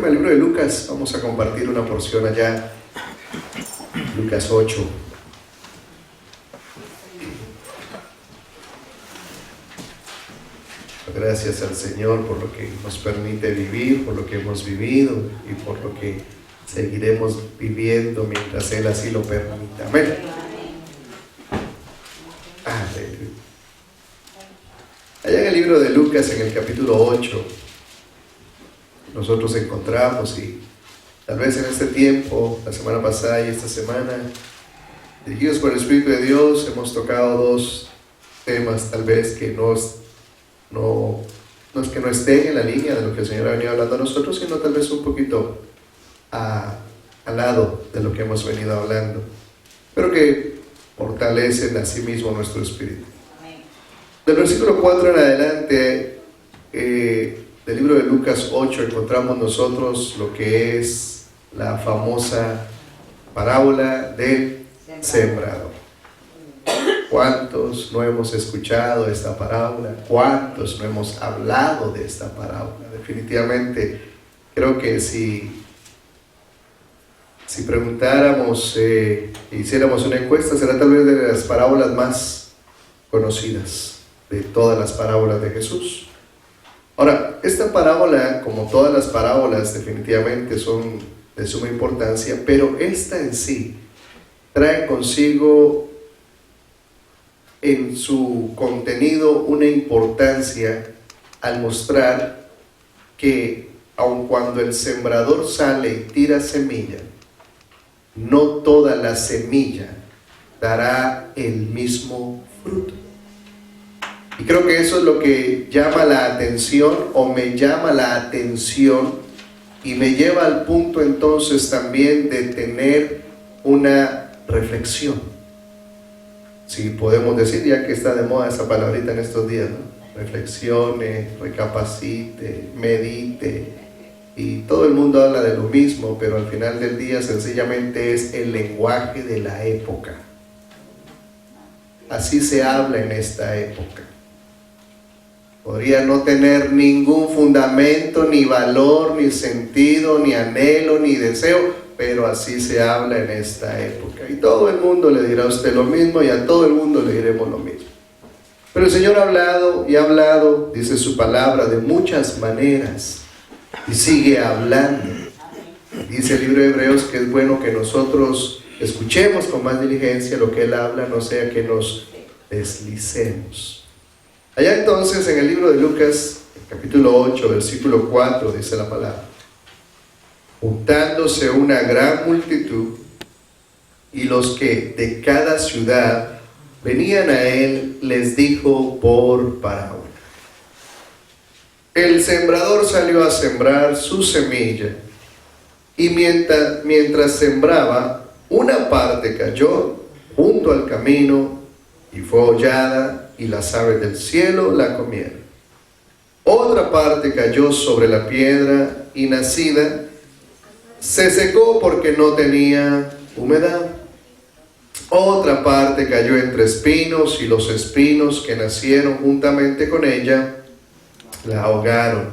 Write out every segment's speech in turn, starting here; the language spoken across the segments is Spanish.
Acompáñame al libro de Lucas, vamos a compartir una porción allá, Lucas 8. Gracias al Señor por lo que nos permite vivir, por lo que hemos vivido y por lo que seguiremos viviendo mientras Él así lo permita. Amén. Aleluya. Allá en el libro de Lucas, en el capítulo 8, nosotros encontramos, y tal vez en este tiempo, la semana pasada y esta semana, dirigidos por el Espíritu de Dios, hemos tocado dos temas tal vez que no es que no estén en la línea de lo que el Señor ha venido hablando a nosotros, sino tal vez un poquito al lado de lo que hemos venido hablando, pero que fortalecen a sí mismo nuestro espíritu. Del versículo 4 en adelante del libro de Lucas 8 encontramos nosotros lo que es la famosa parábola del sembrador. ¿Cuántos no hemos escuchado esta parábola? ¿Cuántos no hemos hablado de esta parábola? Definitivamente, creo que si preguntáramos, hiciéramos una encuesta, será tal vez de las parábolas más conocidas de todas las parábolas de Jesús. Ahora, esta parábola, como todas las parábolas, definitivamente son de suma importancia, pero esta en sí trae consigo en su contenido una importancia al mostrar que aun cuando el sembrador sale y tira semilla, no toda la semilla dará el mismo fruto. Y creo que eso es lo que llama la atención, o me llama la atención, y me lleva al punto entonces también de tener una reflexión. Si podemos decir, ya que está de moda esa palabrita en estos días, ¿no? Reflexione, recapacite, medite, y todo el mundo habla de lo mismo, pero al final del día sencillamente es el lenguaje de la época. Así se habla en esta época. Podría no tener ningún fundamento, ni valor, ni sentido, ni anhelo, ni deseo, pero así se habla en esta época. Y todo el mundo le dirá a usted lo mismo, y a todo el mundo le diremos lo mismo. Pero el Señor ha hablado y ha hablado, dice su palabra, de muchas maneras, y sigue hablando. Dice el libro de Hebreos que es bueno que nosotros escuchemos con más diligencia lo que Él habla, no sea que nos deslicemos. Allá entonces en el libro de Lucas, capítulo 8, versículo 4, dice la palabra: juntándose una gran multitud, y los que de cada ciudad venían a él, les dijo por parábola: el sembrador salió a sembrar su semilla, y mientras sembraba, una parte cayó junto al camino, y fue hollada, y las aves del cielo la comieron. Otra parte cayó sobre la piedra, y nacida, se secó porque no tenía humedad. Otra parte cayó entre espinos, y los espinos que nacieron juntamente con ella la ahogaron.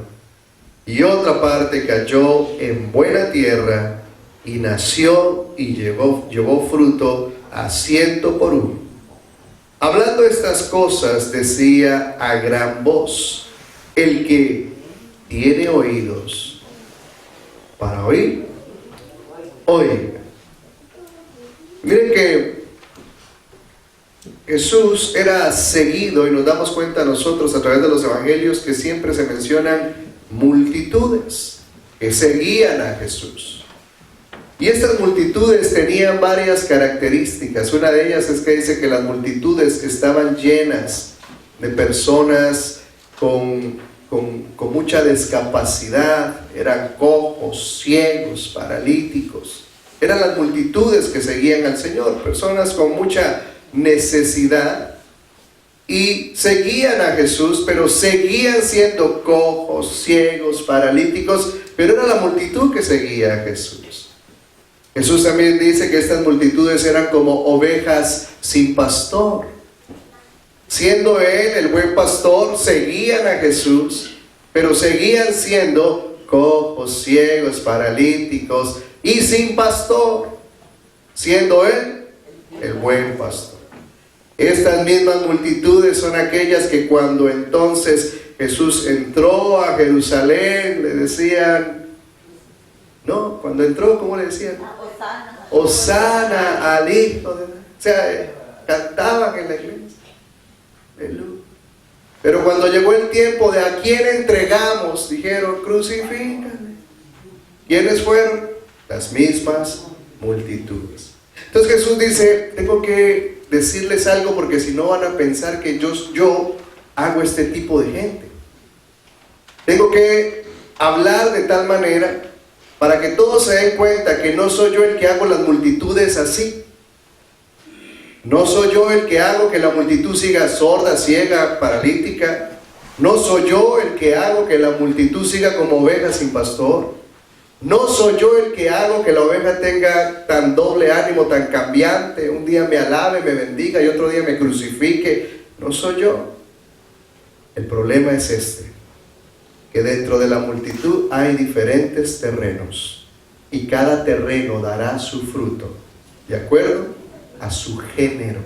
Y otra parte cayó en buena tierra, y nació y llevó fruto a 100 por uno. Hablando estas cosas, decía a gran voz: el que tiene oídos para oír, oiga. Miren que Jesús era seguido, y nos damos cuenta nosotros a través de los evangelios que siempre se mencionan multitudes que seguían a Jesús. Y estas multitudes tenían varias características. Una de ellas es que dice que las multitudes estaban llenas de personas con mucha discapacidad, eran cojos, ciegos, paralíticos. Eran las multitudes que seguían al Señor, personas con mucha necesidad, y seguían a Jesús, pero seguían siendo cojos, ciegos, paralíticos, pero era la multitud que seguía a Jesús. Jesús también dice que estas multitudes eran como ovejas sin pastor. Siendo Él el buen pastor, seguían a Jesús, pero seguían siendo cojos, ciegos, paralíticos y sin pastor, siendo Él el buen pastor. Estas mismas multitudes son aquellas que cuando entonces Jesús entró a Jerusalén, le decían, no, cuando entró, ¿cómo le decían? Hosana al Hijo de David. O sea, cantaban en la iglesia. Aleluya. Pero cuando llegó el tiempo de a quién entregamos, dijeron, crucifícale. ¿Quiénes fueron? Las mismas multitudes. Entonces Jesús dice, tengo que decirles algo porque si no van a pensar que yo hago este tipo de gente. Tengo que hablar de tal manera para que todos se den cuenta que no soy yo el que hago las multitudes así. No soy yo el que hago que la multitud siga sorda, ciega, paralítica. No soy yo el que hago que la multitud siga como oveja sin pastor. No soy yo el que hago que la oveja tenga tan doble ánimo, tan cambiante. Un día me alabe, me bendiga y otro día me crucifique. No soy yo. El problema es este, que dentro de la multitud hay diferentes terrenos y cada terreno dará su fruto, ¿de acuerdo? A su género,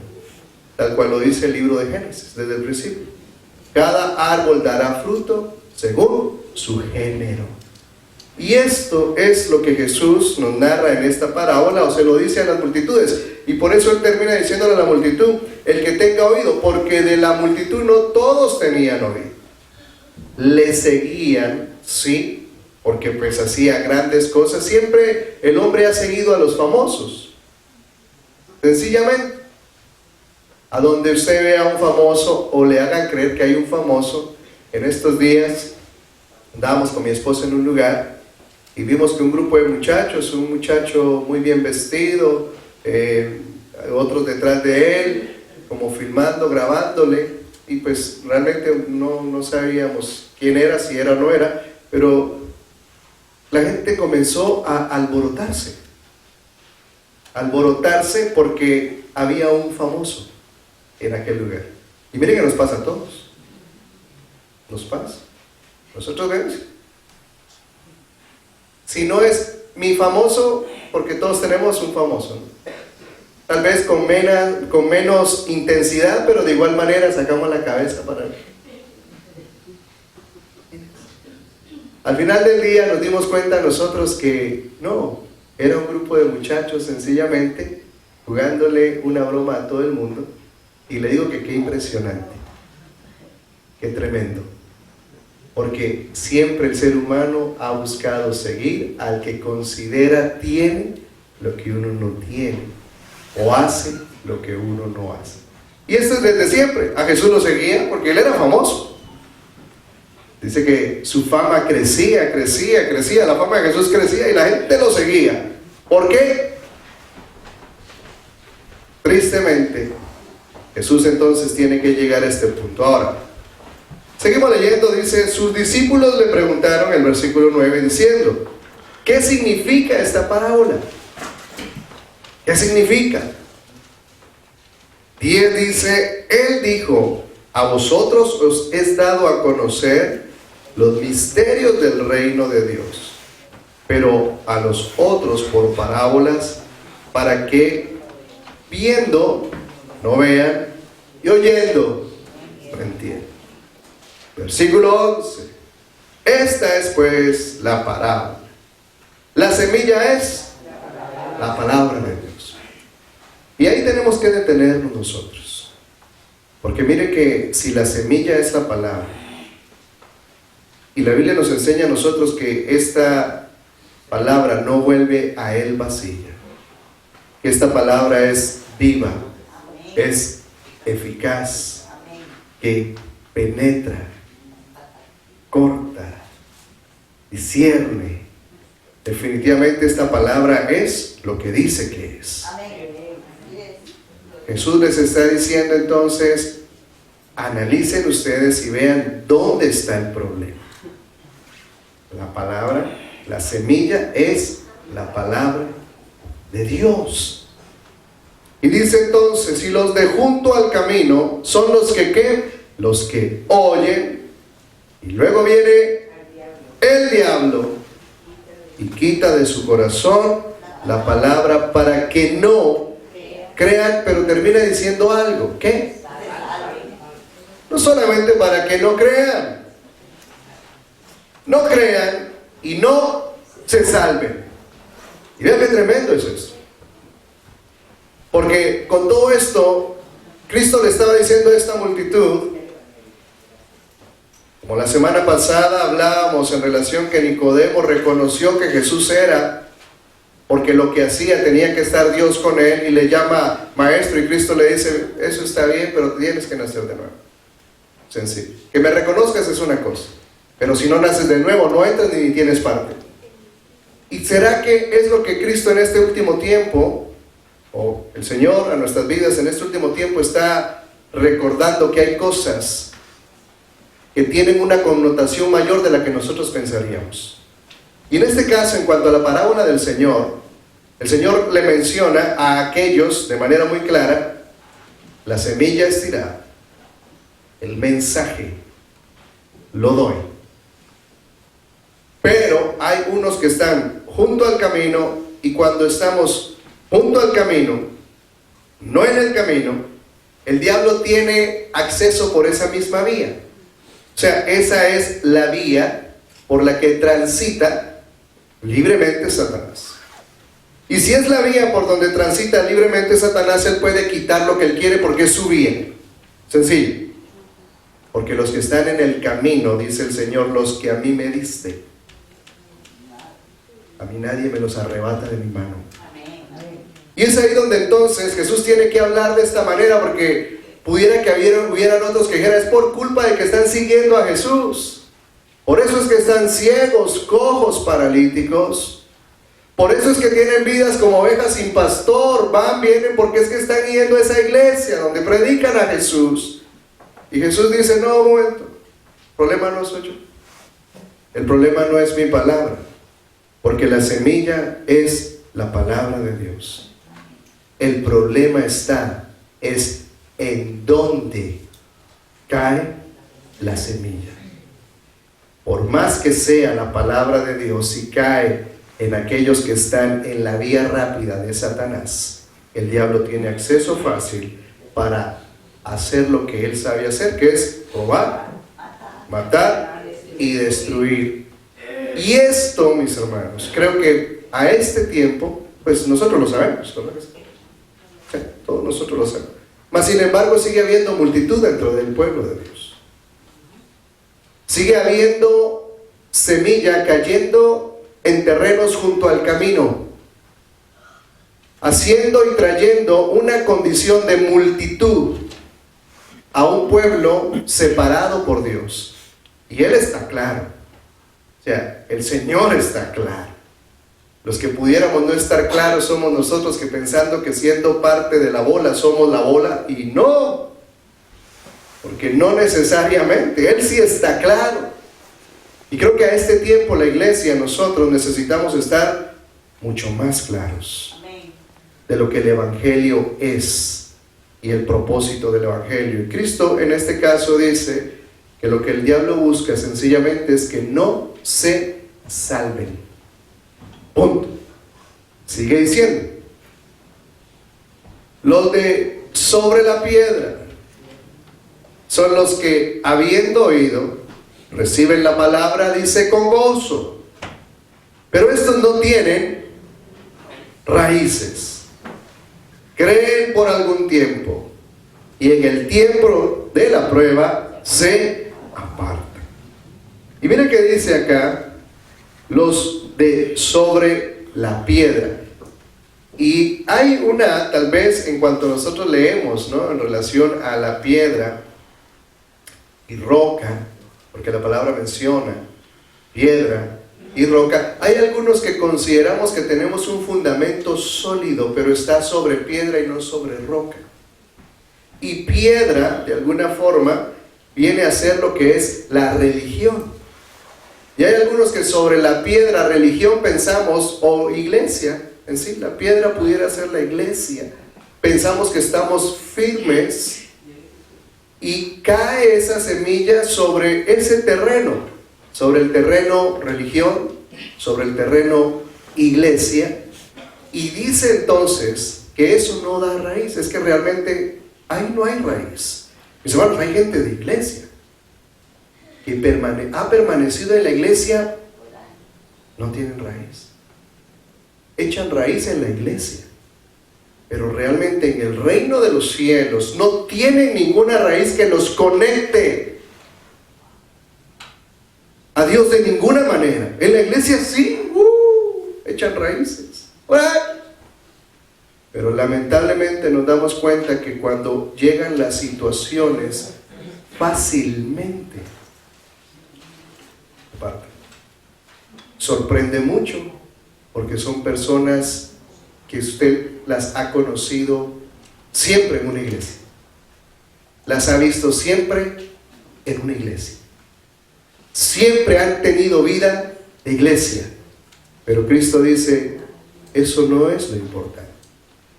tal cual lo dice el libro de Génesis desde el principio. Cada árbol dará fruto según su género. Y esto es lo que Jesús nos narra en esta parábola, o se lo dice a las multitudes. Y por eso Él termina diciéndole a la multitud, el que tenga oído, porque de la multitud no todos tenían oído. Le seguían, sí, porque pues hacía grandes cosas. Siempre el hombre ha seguido a los famosos. Sencillamente, a donde usted vea a un famoso o le hagan creer que hay un famoso. En estos días andábamos con mi esposa en un lugar y vimos que un grupo de muchachos, un muchacho muy bien vestido, otros detrás de él, como filmando, grabándole, y pues realmente no sabíamos quién era, si era o no era, pero la gente comenzó a alborotarse porque había un famoso en aquel lugar. Y miren que nos pasa a todos, nos pasa. Nosotros vemos, si no es mi famoso, porque todos tenemos un famoso, ¿no? Tal vez con menos intensidad, pero de igual manera sacamos la cabeza para él. Al final del día nos dimos cuenta nosotros que no, era un grupo de muchachos sencillamente jugándole una broma a todo el mundo. Y le digo que qué impresionante, qué tremendo. Porque siempre el ser humano ha buscado seguir al que considera tiene lo que uno no tiene, o hace lo que uno no hace. Y esto es desde siempre. A Jesús lo seguía porque Él era famoso. Dice que su fama crecía, la fama de Jesús crecía y la gente lo seguía. ¿Por qué? Tristemente, Jesús entonces tiene que llegar a este punto. Ahora, seguimos leyendo, dice, sus discípulos le preguntaron en el versículo 9 diciendo, ¿qué significa esta parábola? ¿Qué significa? 10 dice, Él dijo, a vosotros os es dado a conocer los misterios del reino de Dios, pero a los otros por parábolas, para que viendo no vean y oyendo no entiendan. Versículo 11. Esta es pues la parábola. La semilla es la palabra de Dios. Y ahí tenemos que detenernos nosotros. Porque mire que si la semilla es la palabra, y la Biblia nos enseña a nosotros que esta palabra no vuelve a Él vacía, que esta palabra es viva, es eficaz, que penetra, corta, discierne. Definitivamente esta palabra es lo que dice que es. Jesús les está diciendo entonces, analicen ustedes y vean dónde está el problema. La palabra, la semilla es la palabra de Dios. Y dice entonces, y los de junto al camino son los que ¿qué? Los que oyen. Y luego viene el diablo y quita de su corazón la palabra para que no crean, pero termina diciendo algo. ¿Qué? No solamente para que no crean. No crean y no se salven. Y vean qué tremendo es esto. Porque con todo esto, Cristo le estaba diciendo a esta multitud, como la semana pasada hablábamos en relación que Nicodemo reconoció que Jesús era, porque lo que hacía tenía que estar Dios con él, y le llama maestro, y Cristo le dice, eso está bien, pero tienes que nacer de nuevo. Sencillo. Que me reconozcas es una cosa, pero si no naces de nuevo, no entras ni tienes parte. ¿Y será que es lo que Cristo en este último tiempo, o el Señor a nuestras vidas en este último tiempo, está recordando que hay cosas que tienen una connotación mayor de la que nosotros pensaríamos? Y en este caso, en cuanto a la parábola del Señor, el Señor le menciona a aquellos de manera muy clara: la semilla es tirada, el mensaje lo doy, pero hay unos que están junto al camino, y cuando estamos junto al camino, no en el camino, el diablo tiene acceso por esa misma vía. O sea, esa es la vía por la que transita libremente Satanás. Y si es la vía por donde transita libremente Satanás, él puede quitar lo que él quiere porque es su vía. Sencillo. Porque los que están en el camino, dice el Señor, los que a mí me diste, a mí nadie me los arrebata de mi mano. Y es ahí donde entonces Jesús tiene que hablar de esta manera, porque pudiera que hubieran otros que dijeran, es por culpa de que están siguiendo a Jesús. Por eso es que están ciegos, cojos, paralíticos. Por eso es que tienen vidas como ovejas sin pastor. Van, vienen, porque es que están yendo a esa iglesia donde predican a Jesús. Y Jesús dice, no, un momento, el problema no soy yo. El problema no es mi palabra, porque la semilla es la palabra de Dios. El problema es en dónde cae la semilla. Por más que sea la palabra de Dios, si cae en aquellos que están en la vía rápida de Satanás, el diablo tiene acceso fácil para hacer lo que él sabe hacer, que es robar, matar y destruir. Y esto, mis hermanos, creo que a este tiempo, pues nosotros lo sabemos, ¿verdad? Todos nosotros lo sabemos. Mas sin embargo sigue habiendo multitud dentro del pueblo de Dios. Sigue habiendo semilla cayendo en terrenos junto al camino, haciendo y trayendo una condición de multitud a un pueblo separado por Dios. Y Él está claro. O sea, el Señor está claro. Los que pudiéramos no estar claros somos nosotros, que pensando que siendo parte de la bola somos la bola, y no, porque no necesariamente. Él sí está claro. Y creo que a este tiempo la iglesia, nosotros necesitamos estar mucho más claros de lo que el Evangelio es y el propósito del Evangelio. Y Cristo en este caso dice que lo que el diablo busca sencillamente es que no se salven. Punto. Sigue diciendo, los de sobre la piedra son los que, habiendo oído, reciben la palabra, dice, con gozo. Pero estos no tienen raíces. Creen por algún tiempo, y en el tiempo de la prueba se apartan. Y miren que dice acá, los de sobre la piedra. Y hay una, tal vez en cuanto nosotros leemos, ¿no?, en relación a la piedra y roca, porque la palabra menciona piedra y roca, hay algunos que consideramos que tenemos un fundamento sólido, pero está sobre piedra y no sobre roca. Y piedra, de alguna forma, viene a ser lo que es la religión. Y hay algunos que sobre la piedra, religión, pensamos, o iglesia en sí, la piedra pudiera ser la iglesia. Pensamos que estamos firmes y cae esa semilla sobre ese terreno, sobre el terreno religión sobre el terreno iglesia, y dice entonces que eso no da raíz, es que realmente ahí no hay raíz. Mis hermanos, hay gente de iglesia que ha permanecido en la iglesia, no tienen raíz. Echan raíz en la iglesia, pero realmente en el reino de los cielos no tienen ninguna raíz que los conecte a Dios de ninguna manera. En la iglesia sí, echan raíces. Pero lamentablemente nos damos cuenta que cuando llegan las situaciones, fácilmente parten. Sorprende mucho, porque son personas que usted las ha conocido siempre en una iglesia. Las ha visto siempre en una iglesia. Siempre han tenido vida de iglesia. Pero Cristo dice, eso no es lo importante.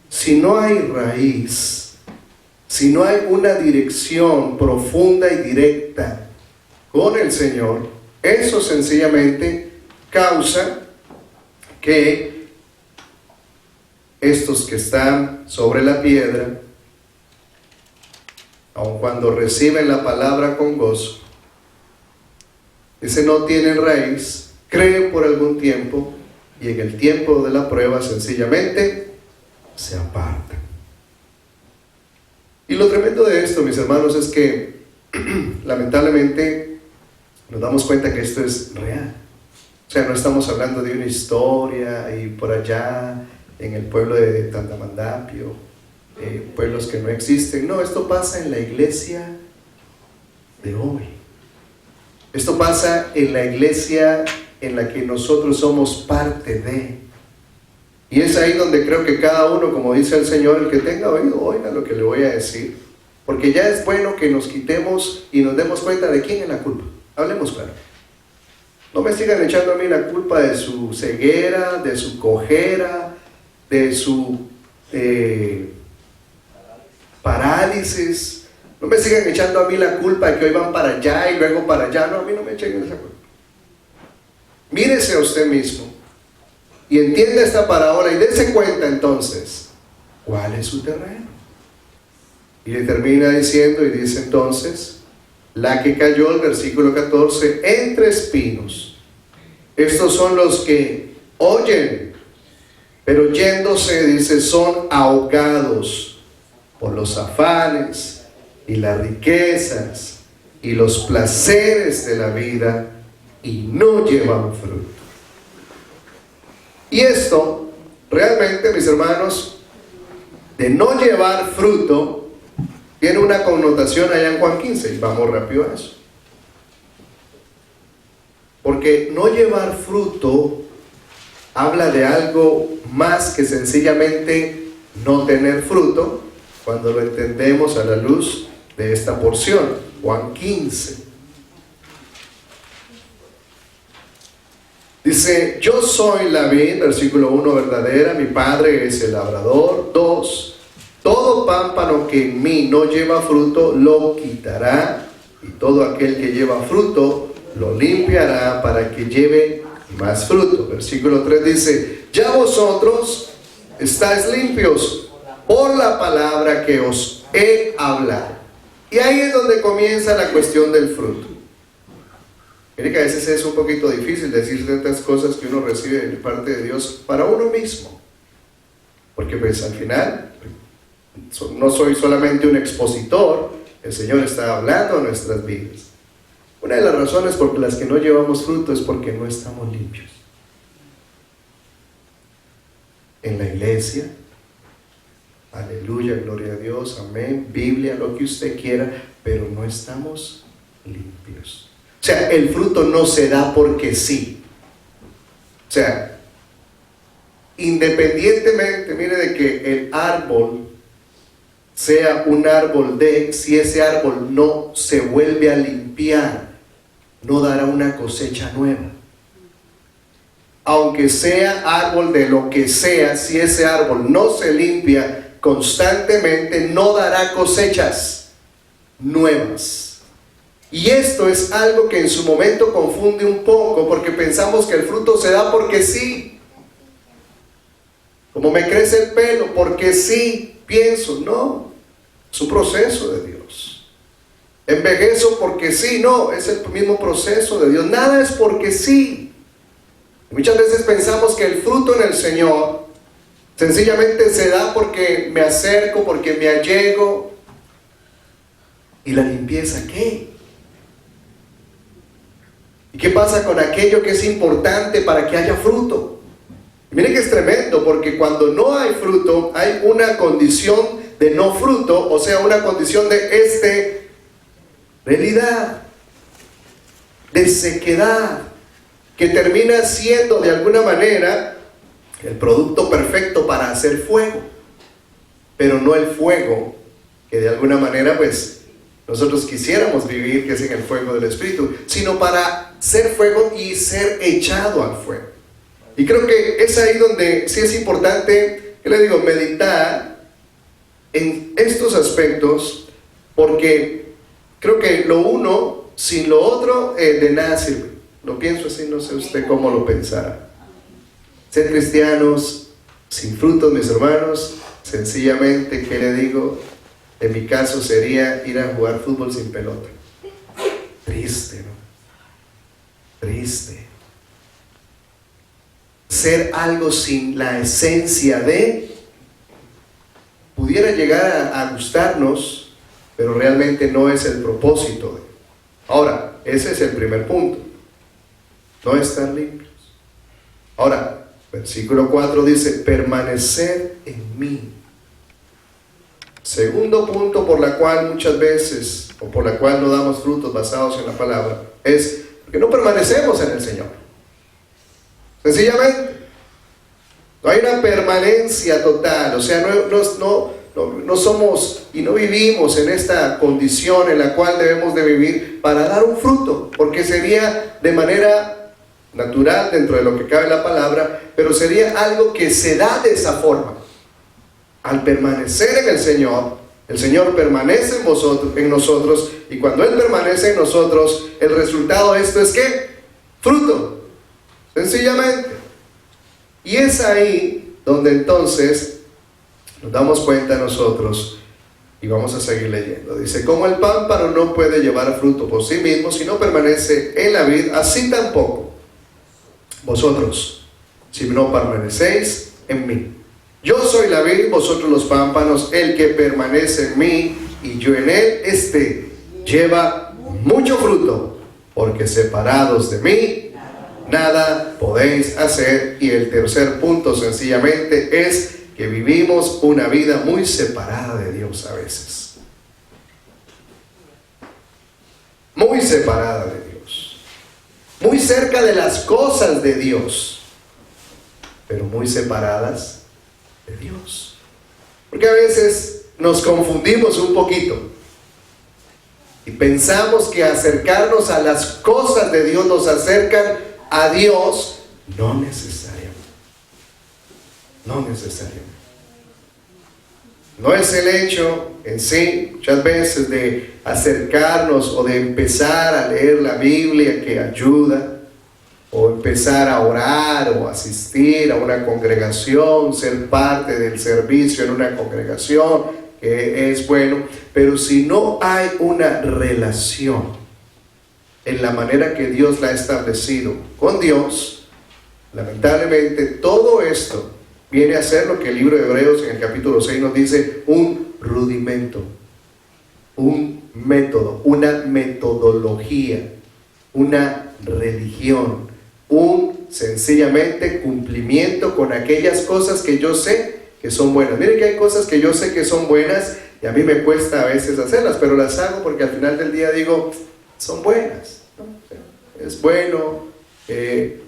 Si no hay raíz, si no hay una dirección profunda y directa con el Señor, eso sencillamente causa que estos que están sobre la piedra, aun cuando reciben la palabra con gozo, dice, no tienen raíz, creen por algún tiempo, y en el tiempo de la prueba sencillamente se apartan. Y lo tremendo de esto, mis hermanos, es que lamentablemente nos damos cuenta que esto es real. O sea, no estamos hablando de una historia y por allá en el pueblo de Tangamandapio, pueblos que no existen. No, esto pasa en la iglesia de hoy. Esto pasa en la iglesia en la que nosotros somos parte de. Y es ahí donde creo que cada uno, como dice el Señor, el que tenga oído, oiga lo que le voy a decir. Porque ya es bueno que nos quitemos y nos demos cuenta de quién es la culpa. Hablemos claro. No me sigan echando a mí la culpa de su ceguera, de su cojera, de su parálisis. No me sigan echando a mí la culpa de que hoy van para allá y luego para allá. No, a mí no me echen esa culpa. Mírese a usted mismo y entienda esta parábola y dése cuenta entonces cuál es su terreno. Y le termina diciendo, y dice entonces, la que cayó, el versículo 14, entre espinos. Estos son los que oyen, pero yéndose, dice, son ahogados por los afanes y las riquezas y los placeres de la vida, y no llevan fruto. Y esto, realmente, mis hermanos, de no llevar fruto, tiene una connotación allá en Juan 15, y vamos rápido a eso. Porque no llevar fruto habla de algo más que sencillamente no tener fruto, cuando lo entendemos a la luz de esta porción, Juan 15. Dice, yo soy la vid, versículo 1, verdadera, mi Padre es el labrador. 2, todo pámpano que en mí no lleva fruto, lo quitará, y todo aquel que lleva fruto, lo limpiará para que lleve más fruto. Versículo 3 dice, ya vosotros estáis limpios por la palabra que os he hablado. Y ahí es donde comienza la cuestión del fruto. Mire que a veces es un poquito difícil decir tantas cosas que uno recibe de parte de Dios para uno mismo. Porque pues al final, no soy solamente un expositor, el Señor está hablando a nuestras vidas. Una de las razones por las que no llevamos fruto es porque no estamos limpios. En la iglesia, aleluya, gloria a Dios, amén, Biblia, lo que usted quiera, pero no estamos limpios. O sea, el fruto no se da porque sí. O sea, independientemente, mire, de que el árbol sea un árbol si ese árbol no se vuelve a limpiar, no dará una cosecha nueva. Aunque sea árbol de lo que sea, si ese árbol no se limpia constantemente, no dará cosechas nuevas. Y esto es algo que en su momento confunde un poco, porque pensamos que el fruto se da porque sí. Como me crece el pelo, porque sí, pienso, no, es un proceso de Dios. Envejezo porque sí, no, es el mismo proceso de Dios. Nada es porque sí. Muchas veces pensamos que el fruto en el Señor sencillamente se da porque me acerco, porque me allego. ¿Y la limpieza qué? ¿Y qué pasa con aquello que es importante para que haya fruto? Miren que es tremendo, porque cuando no hay fruto, hay una condición de no fruto, o sea, una condición de esterilidad, de sequedad, que termina siendo de alguna manera el producto perfecto para hacer fuego, pero no el fuego que de alguna manera pues nosotros quisiéramos vivir, que es en el fuego del Espíritu, sino para ser fuego y ser echado al fuego. Y creo que es ahí donde sí es importante, ¿qué le digo?, meditar en estos aspectos, porque creo que lo uno sin lo otro de nada sirve. Lo pienso así, no sé usted cómo lo pensará. Ser cristianos sin frutos, mis hermanos, sencillamente, ¿qué le digo? En mi caso sería ir a jugar fútbol sin pelota. Triste, ¿no? Triste. Ser algo sin la esencia de, pudiera llegar a gustarnos, pero realmente no es el propósito de. Ahora, ese es el primer punto. No estar limpios. Ahora, versículo 4 dice, permanecer en mí. Segundo punto por la cual muchas veces, o por la cual no damos frutos basados en la palabra, es porque no permanecemos en el Señor. Sencillamente, no hay una permanencia total, o sea, no somos y no vivimos en esta condición en la cual debemos de vivir para dar un fruto, porque sería de manera natural dentro de lo que cabe la palabra, pero sería algo que se da de esa forma. Al permanecer en el Señor permanece en nosotros, y cuando Él permanece en nosotros, el resultado de esto es ¿qué? Fruto, sencillamente. Y es ahí donde entonces nos damos cuenta nosotros, y vamos a seguir leyendo. Dice, como el pámpano no puede llevar fruto por sí mismo si no permanece en la vid, así tampoco vosotros, si no permanecéis en mí. Yo soy la vid, vosotros los pámpanos. El que permanece en mí y yo en él, lleva mucho fruto, porque separados de mí nada podéis hacer. Y el tercer punto sencillamente es que vivimos una vida muy separada de Dios a veces. Muy separada de Dios. Muy cerca de las cosas de Dios, pero muy separadas de Dios. Porque a veces nos confundimos un poquito y pensamos que acercarnos a las cosas de Dios nos acercan a Dios. No necesariamente. No necesariamente. No es el hecho en sí, muchas veces, de acercarnos o de empezar a leer la Biblia que ayuda, o empezar a orar o asistir a una congregación, ser parte del servicio en una congregación, que es bueno, pero si no hay una relación en la manera que Dios la ha establecido con Dios, lamentablemente todo esto viene a ser lo que el libro de Hebreos en el capítulo 6 nos dice, un rudimento, un método, una metodología, una religión, un sencillamente cumplimiento con aquellas cosas que yo sé que son buenas. Miren que hay cosas que yo sé que son buenas y a mí me cuesta a veces hacerlas, pero las hago porque al final del día digo, son buenas, ¿no? Es bueno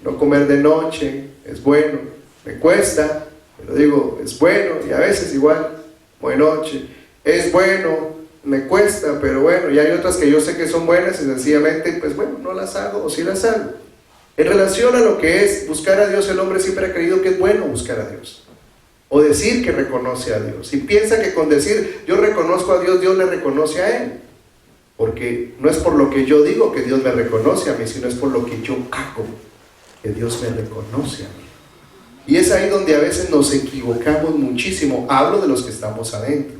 no comer de noche, es bueno, me cuesta, pero digo, es bueno, y a veces igual, como de noche, es bueno, me cuesta, pero bueno, y hay otras que yo sé que son buenas y sencillamente, pues bueno, no las hago o sí las hago. En relación a lo que es buscar a Dios, el hombre siempre ha creído que es bueno buscar a Dios, o decir que reconoce a Dios, y piensa que con decir yo reconozco a Dios, Dios le reconoce a él. porque no es por lo que yo digo que Dios me reconoce a mí, sino es por lo que yo hago que Dios me reconoce a mí. Y es ahí donde a veces nos equivocamos muchísimo. Hablo de los que estamos adentro,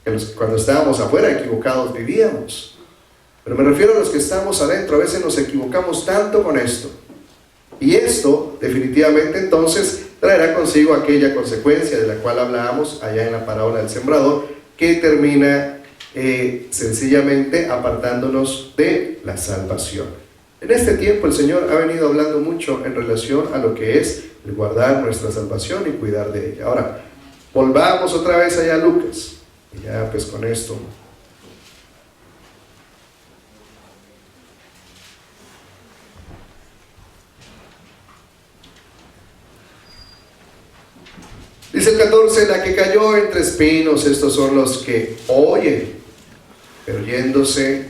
que cuando estábamos afuera equivocados vivíamos, pero me refiero a los que estamos adentro. A veces nos equivocamos tanto con esto, y esto definitivamente entonces traerá consigo aquella consecuencia de la cual hablábamos allá en la parábola del sembrador, que termina sencillamente apartándonos de la salvación. En este tiempo el Señor ha venido hablando mucho en relación a lo que es el guardar nuestra salvación y cuidar de ella. Ahora, volvamos otra vez allá a Lucas, y ya pues con esto dice el 14, la que cayó entre espinos, estos son los que oyen, pero yéndose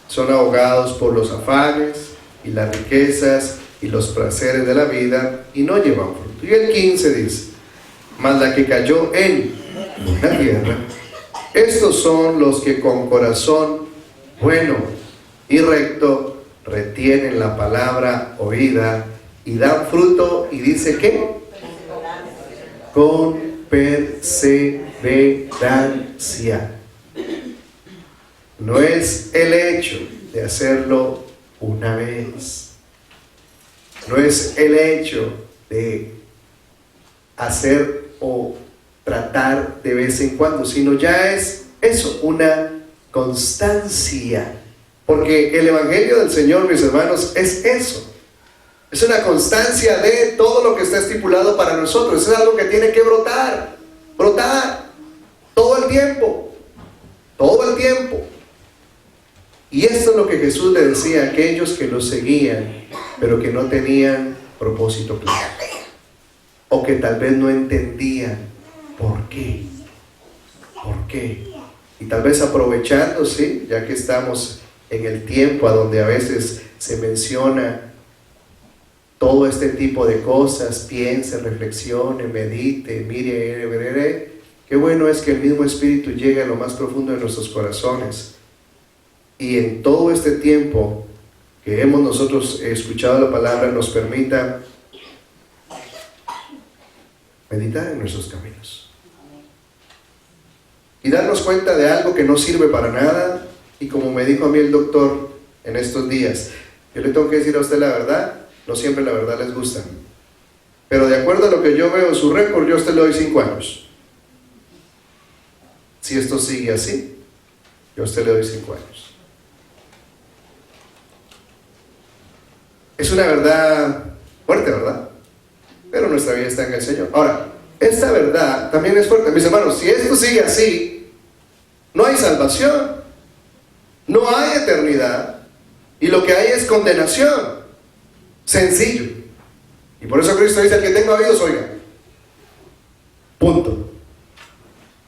son ahogados por los afanes y las riquezas y los placeres de la vida, y no llevan fruto. Y el 15 dice, mas la que cayó en buena tierra, estos son los que con corazón bueno y recto retienen la palabra oída y dan fruto, y dice ¿qué? Con perseverancia. No es el hecho de hacerlo una vez, no es el hecho de hacer o tratar de vez en cuando, sino ya es eso, una constancia, porque el Evangelio del Señor, mis hermanos, es eso. Es una constancia de todo lo que está estipulado para nosotros. Es algo que tiene que brotar todo el tiempo, Y esto es lo que Jesús le decía a aquellos que lo seguían, pero que no tenían propósito claro, o que tal vez no entendían por qué. Y tal vez aprovechando, ¿sí?, ya que estamos en el tiempo a donde a veces se menciona todo este tipo de cosas, piense, reflexione, medite, mire, qué bueno es que el mismo Espíritu llegue a lo más profundo de nuestros corazones, y en todo este tiempo que hemos nosotros escuchado la palabra nos permita meditar en nuestros caminos y darnos cuenta de algo que no sirve para nada. Y como me dijo a mí el doctor en estos días, yo le tengo que decir a usted la verdad. No siempre la verdad les gusta, pero de acuerdo a lo que yo veo en su récord, yo a usted le doy 5 años. Si esto sigue así, yo a usted le doy 5 años. Es una verdad fuerte, ¿verdad? Pero nuestra vida está en el Señor. Ahora, esta verdad también es fuerte. Mis hermanos, si esto sigue así, no hay salvación, no hay eternidad, y lo que hay es condenación. Sencillo. Y por eso Cristo dice: el que tenga oídos, oiga. Punto.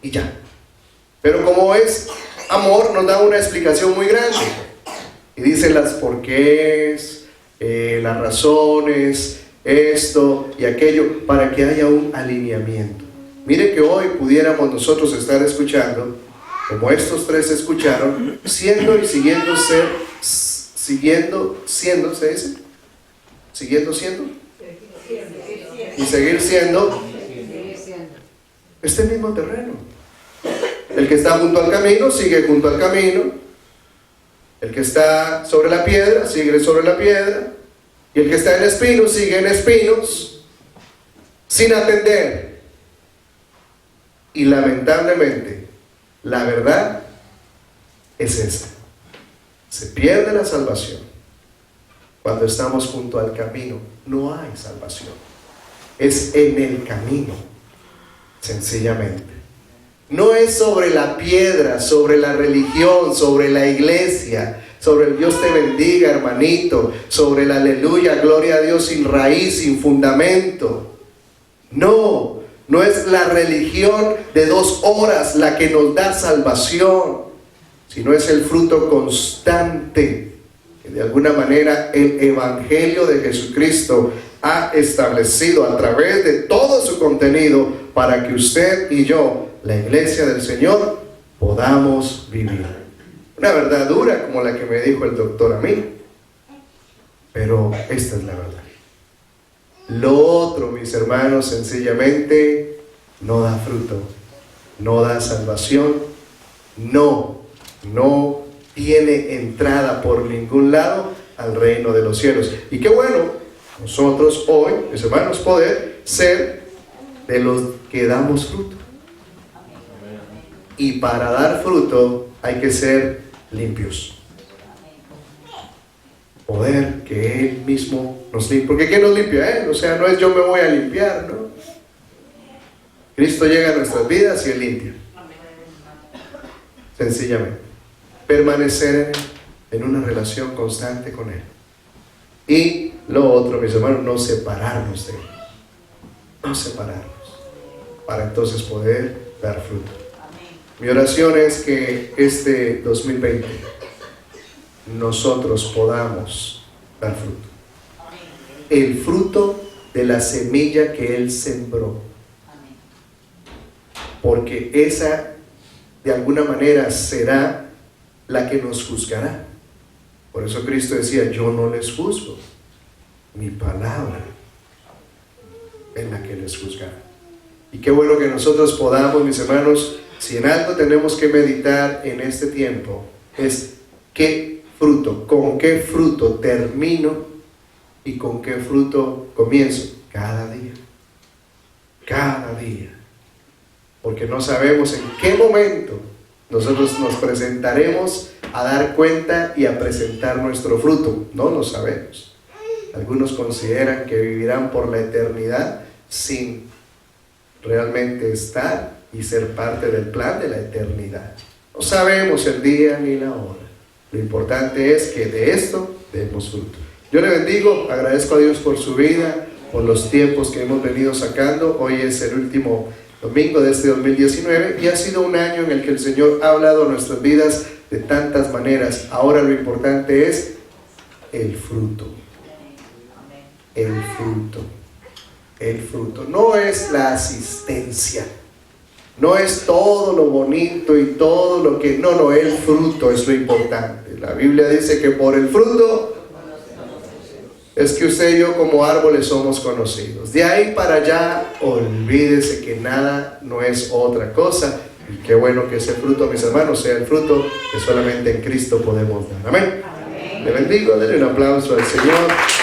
Y ya. Pero como es amor, nos da una explicación muy grande. Y dice las porqués, las razones, esto y aquello, para que haya un alineamiento. Mire que hoy pudiéramos nosotros estar escuchando, como estos tres escucharon, siendo y siguiendo ser, siendo, ¿se dice? Siguiendo siendo y seguir siendo este mismo terreno. El que está junto al camino sigue junto al camino, el que está sobre la piedra sigue sobre la piedra, y el que está en espinos sigue en espinos, sin atender. Y lamentablemente la verdad es esa: se pierde la salvación cuando estamos junto al camino. No hay salvación, es en el camino, sencillamente. No es sobre la piedra, sobre la religión, sobre la iglesia, sobre el Dios te bendiga, hermanito, sobre el aleluya, gloria a Dios, sin raíz, sin fundamento. No es la religión de 2 horas la que nos da salvación, sino es el fruto constante que de alguna manera el Evangelio de Jesucristo ha establecido a través de todo su contenido, para que usted y yo, la iglesia del Señor, podamos vivir. Una verdad dura como la que me dijo el doctor a mí. Pero esta es la verdad. Lo otro, mis hermanos, sencillamente no da fruto, no da salvación, no tiene entrada por ningún lado al reino de los cielos. Y qué bueno, nosotros hoy, mis hermanos, poder ser de los que damos fruto. Y para dar fruto hay que ser limpios. Poder que Él mismo nos limpie. Porque ¿quién nos limpia? Él. O sea, no es yo me voy a limpiar, ¿no? Cristo llega a nuestras vidas y Él limpia. Sencillamente. Permanecer en una relación constante con Él. Y lo otro, mis hermanos, no separarnos de Él. No separarnos. Para entonces poder dar fruto. Mi oración es que este 2020 nosotros podamos dar fruto. El fruto de la semilla que Él sembró. Porque esa de alguna manera será la que nos juzgará. Por eso Cristo decía, yo no les juzgo, mi palabra es la que les juzgará. Y qué bueno que nosotros podamos, mis hermanos, si en algo tenemos que meditar en este tiempo, es qué fruto, con qué fruto termino y con qué fruto comienzo cada día. Cada día. Porque no sabemos en qué momento nosotros nos presentaremos a dar cuenta y a presentar nuestro fruto. No lo sabemos. Algunos consideran que vivirán por la eternidad sin realmente estar y ser parte del plan de la eternidad. No sabemos el día ni la hora. Lo importante es que de esto demos fruto. Yo le bendigo, agradezco a Dios por su vida, por los tiempos que hemos venido sacando. Hoy es el último domingo de este 2019 y ha sido un año en el que el Señor ha hablado a nuestras vidas de tantas maneras. Ahora lo importante es el fruto. El fruto. El fruto. No es la asistencia. No es todo lo bonito y todo lo que... No, el fruto es lo importante. La Biblia dice que por el fruto es que usted y yo como árboles somos conocidos. De ahí para allá, olvídese que nada no es otra cosa. Y qué bueno que ese fruto, mis hermanos, sea el fruto que solamente en Cristo podemos dar. Amén. Le bendigo, denle un aplauso al Señor.